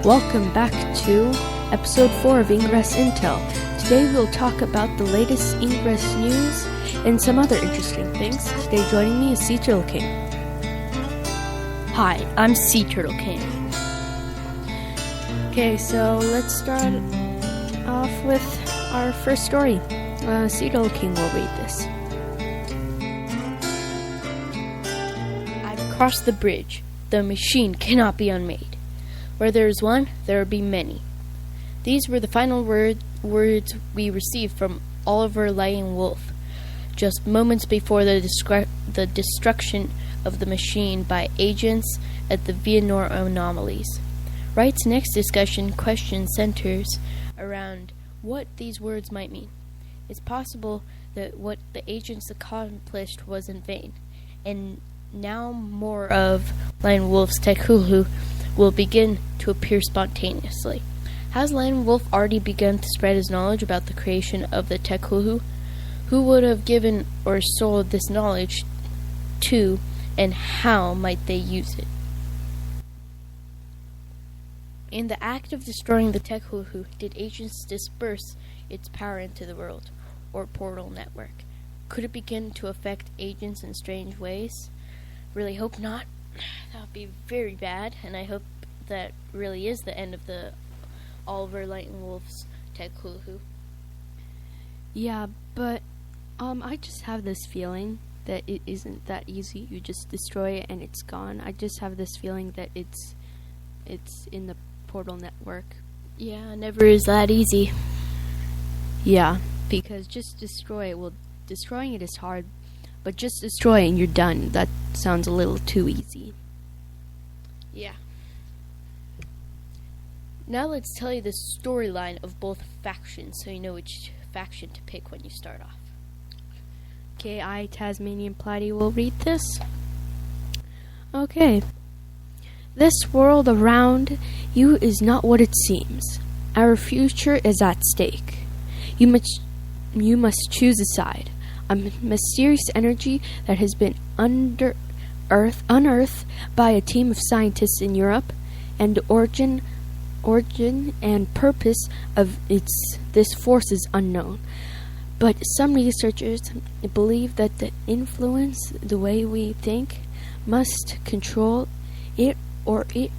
Welcome back to episode 4 of Ingress Intel. Today we'll talk about the latest Ingress news and some other interesting things. Today joining me is Sea Turtle King. Hi, I'm Sea Turtle King. Okay, so let's start off with our first story. Sea Turtle King will read this. I've crossed the bridge. The machine cannot be unmade. Where there is one, there will be many. These were the final words we received from Oliver Lying Wolf, just moments before the destruction of the machine by agents at the Viennor anomalies. Wright's next discussion question centers around what these words might mean. It's possible that what the agents accomplished was in vain, and now more of Lying Wolf's Tekhulu will begin to appear spontaneously. Has Lying Wolf already begun to spread his knowledge about the creation of the Tekhulu? Who would have given or sold this knowledge to, and how might they use it? In the act of destroying the Tekhulu, did agents disperse its power into the world, or portal network? Could it begin to affect agents in strange ways? Really hope not. That would be very bad, and I hope that really is the end of the Oliver Lying Wolf's Tekhulu. Yeah, but I just have this feeling that it isn't that easy. You just destroy it and it's gone. I just have this feeling that it's in the portal network. Yeah, never is that easy. Yeah, because just destroy it. Well, destroying it is hard, but just destroy it and you're done. That sounds a little too easy. Yeah. Now let's tell you the storyline of both factions so you know which faction to pick when you start off. Okay, I, Tasmanian Platy, will read this. Okay. This world around you is not what it seems. Our future is at stake. You must choose a side. A mysterious energy that has been unearthed by a team of scientists in Europe, and the origin and purpose of this force is unknown. But some researchers believe that the influence the way we think must control it, or it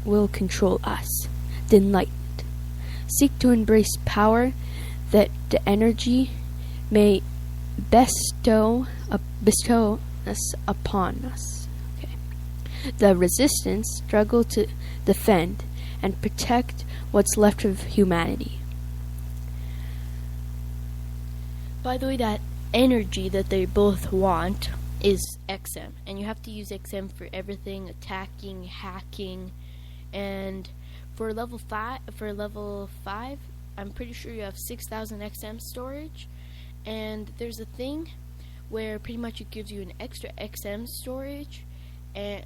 will control us. The enlightened seek to embrace power that the energy may bestow us upon us. Okay. The resistance struggle to defend and protect what's left of humanity. By the way, that energy that they both want is XM, and you have to use XM for everything: attacking, hacking, and for level 5, I'm pretty sure you have 6,000 XM storage. And there's a thing where pretty much it gives you an extra XM storage, and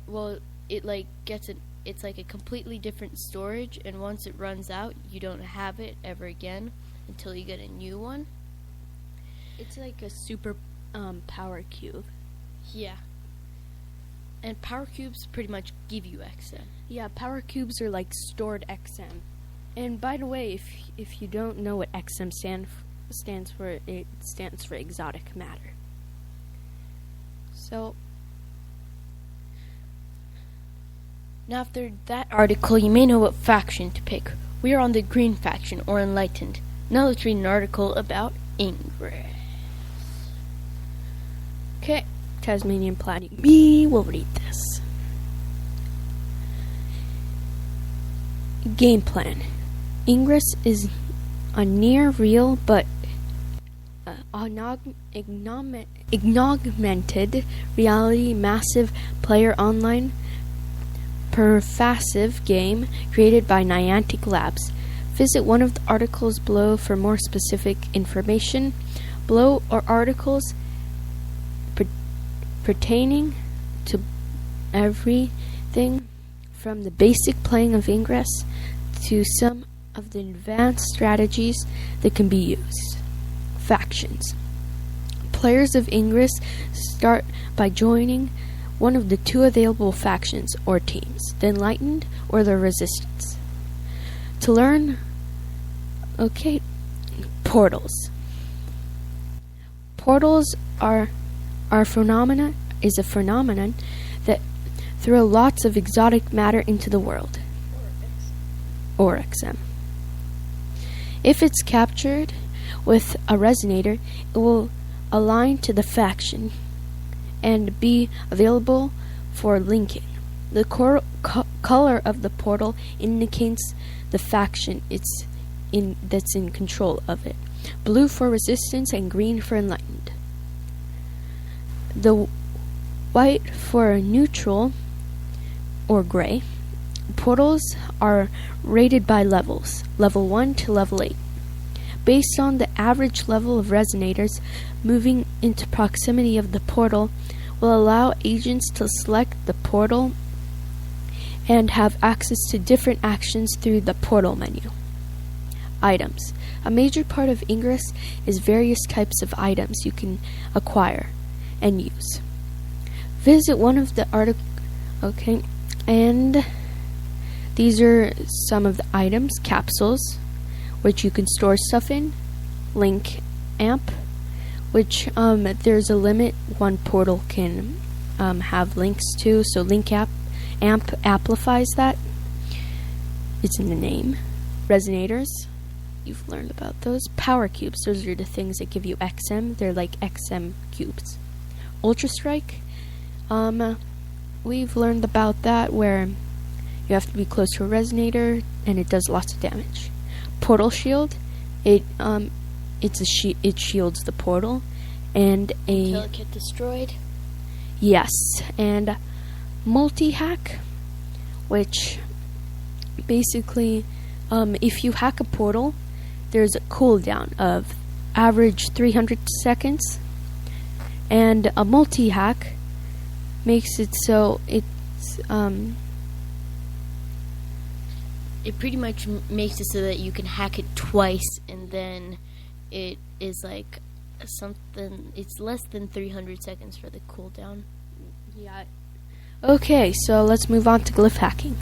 it's like a completely different storage, and once it runs out, you don't have it ever again until you get a new one. It's like a super power cube. Yeah. And power cubes pretty much give you XM. Yeah, power cubes are like stored XM. And by the way, if you don't know what XM stands for, it stands for exotic matter. So now after that article, you may know what faction to pick. We are on the green faction, or enlightened. Now let's read an article about Ingress. Okay, Tasmanian Platy, we will read this. Game plan. Ingress is a near real but augmented reality massive player online pervasive game created by Niantic Labs. Visit one of the articles below for more specific information. Below are articles pertaining to everything from the basic playing of Ingress to some of the advanced strategies that can be used. Factions. Players of Ingress start by joining one of the two available factions or teams, the Enlightened or the Resistance. To learn, portals. Portals are a phenomenon that throw lots of exotic matter into the world. Or XM. If it's captured with a resonator, it will align to the faction and be available for linking. The color of the portal indicates the faction that's in control of it. Blue for resistance and green for enlightened. The white for neutral or gray. Portals are rated by levels, level 1 to level 8. Based on the average level of resonators, moving into proximity of the portal will allow agents to select the portal and have access to different actions through the portal menu. Items. A major part of Ingress is various types of items you can acquire and use. Visit one of the and these are some of the items. Capsules, which you can store stuff in. Link amp, which there's a limit one portal can have links to, so link amp amplifies that. It's in the name. Resonators, you've learned about those. Power cubes, those are the things that give you XM. They're like XM cubes. Ultra Strike, we've learned about that, where you have to be close to a resonator and it does lots of damage. Portal Shield, it shields the portal, and until it gets destroyed. Yes, and multi-hack, which basically, if you hack a portal, there's a cooldown of average 300 seconds, and a multi-hack makes it so it's it pretty much makes it so that you can hack it twice, and then it is like something. It's less than 300 seconds for the cooldown. Yeah. Okay, so let's move on to glyph hacking.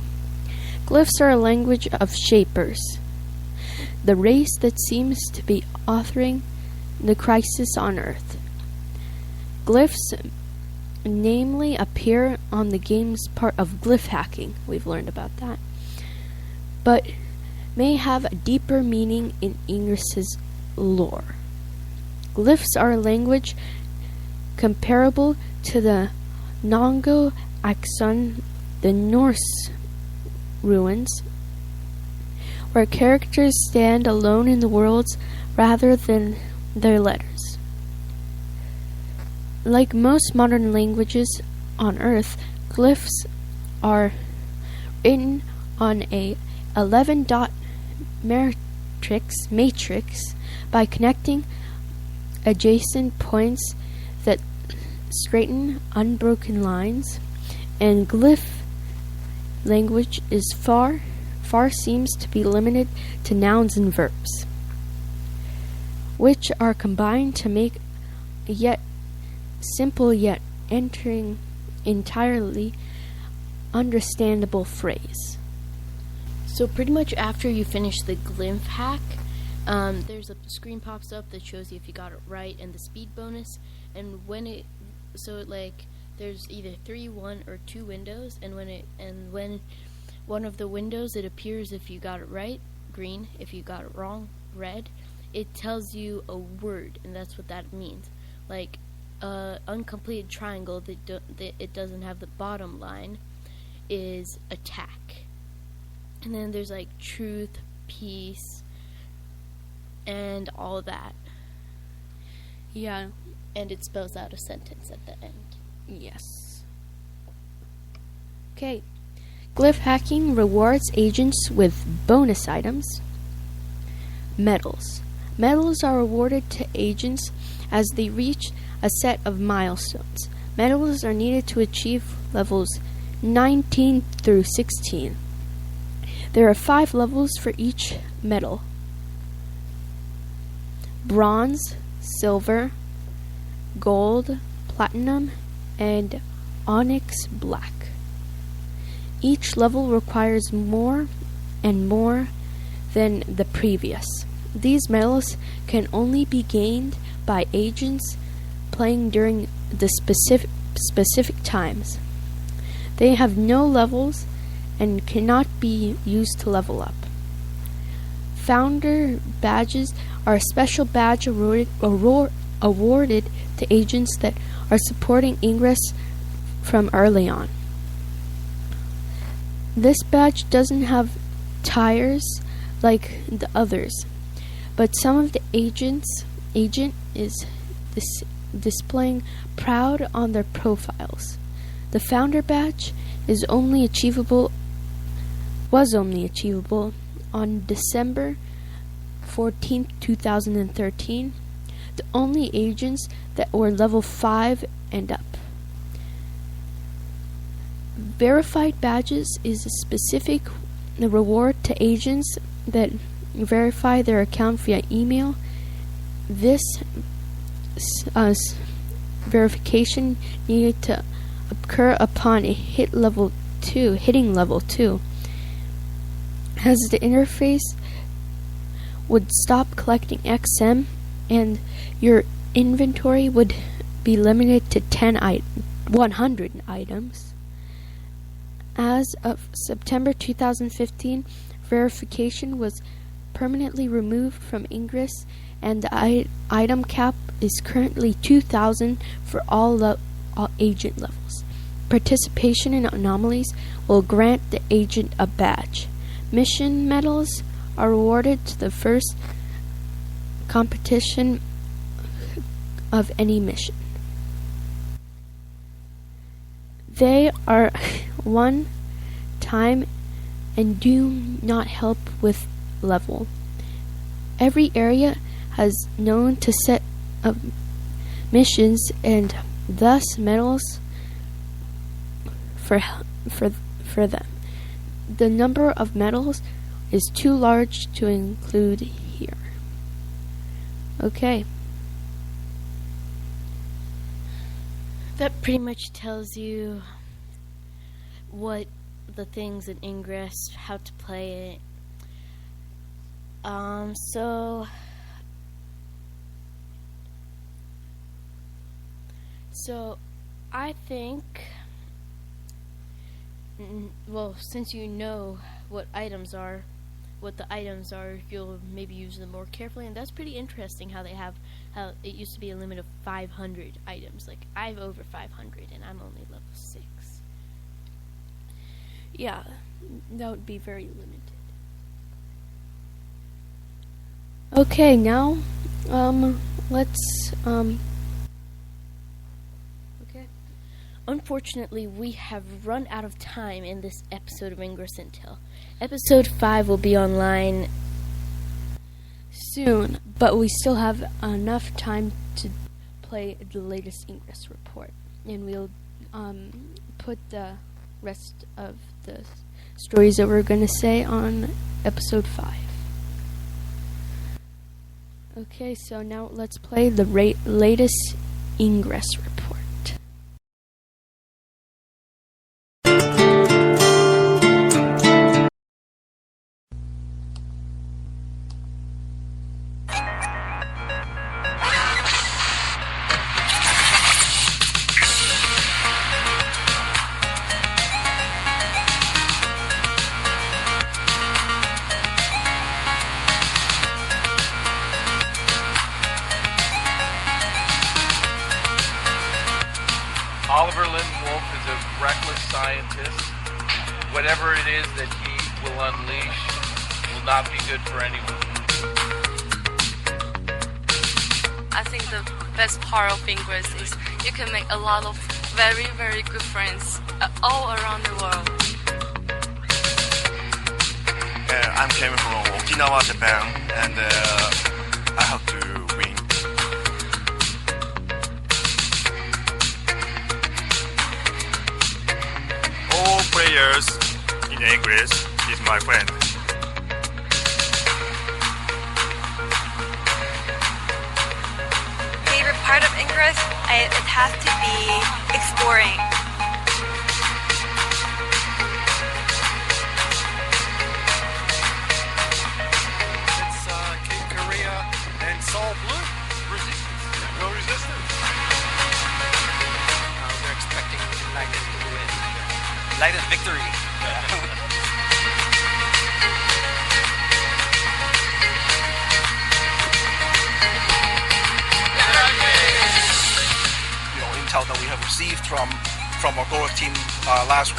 Glyphs are a language of shapers, the race that seems to be authoring the crisis on Earth. Glyphs namely appear on the game's part of glyph hacking. We've learned about that. But may have a deeper meaning in Ingress's lore. Glyphs are a language comparable to the Nongo Axon, the Norse runes, where characters stand alone in the worlds rather than their letters. Like most modern languages on Earth, glyphs are written on a 11-dot matrix by connecting adjacent points that straighten unbroken lines, and glyph language is far seems to be limited to nouns and verbs, which are combined to make yet simple yet entering entirely understandable phrase. So pretty much after you finish the glyph hack, there's a screen pops up that shows you if you got it right and the speed bonus. And there's either 3, 1, or 2 windows, and when one of the windows, it appears if you got it right, green. If you got it wrong, red. It tells you a word, and that's what that means. Like uncompleted triangle that it doesn't have the bottom line is attack. And then there's like truth, peace, and all that. Yeah. And it spells out a sentence at the end. Yes. Okay. Glyph hacking rewards agents with bonus items. Medals. Medals are awarded to agents as they reach a set of milestones. Medals are needed to achieve levels 19 through 16. There are 5 levels for each medal: bronze, silver, gold, platinum, and onyx black. Each level requires more and more than the previous. These medals can only be gained by agents playing during the specific times. They have no levels and cannot be used to level up. Founder badges are a special badge awarded to agents that are supporting Ingress from early on. This badge doesn't have tires like the others, but some of the agent is displaying proud on their profiles. The founder badge was only achievable on December 14, 2013. The only agents that were level 5 and up. Verified badges is a specific reward to agents that verify their account via email. This verification needed to occur upon hitting level 2, as the interface would stop collecting XM and your inventory would be limited to 100 items. As of September 2015, verification was permanently removed from Ingress, and the item cap is currently 2,000 for all agent levels. Participation in anomalies will grant the agent a badge. Mission medals are awarded to the first competition of any mission. They are one time and do not help with level. Every area has known to set of missions and thus medals for them. The number of medals is too large to include here. Okay. That pretty much tells you what the things in Ingress, how to play it. So I think, well, since you know what the items are, you'll maybe use them more carefully, and that's pretty interesting how it used to be a limit of 500 items. Like, I've over 500 and I'm only level 6. Yeah, that would be very limited. Okay, now, let's, Okay. Unfortunately, we have run out of time in this episode of Ingress Intel. Episode 5 will be online soon, but we still have enough time to play the latest Ingress report, and we'll put the rest of the stories that we're going to say on episode 5. Okay, so now let's play the latest Ingress report. Oliver Lindwolf is a reckless scientist. Whatever it is that he will unleash will not be good for anyone. I think the best part of Ingress is you can make a lot of very, very good friends all around the world. I'm coming from Okinawa, Japan, and I have to win. All players in Ingress is my friend. Favorite part of Ingress? It has to be exploring. United victory. Intel that we have received from our Gorak team last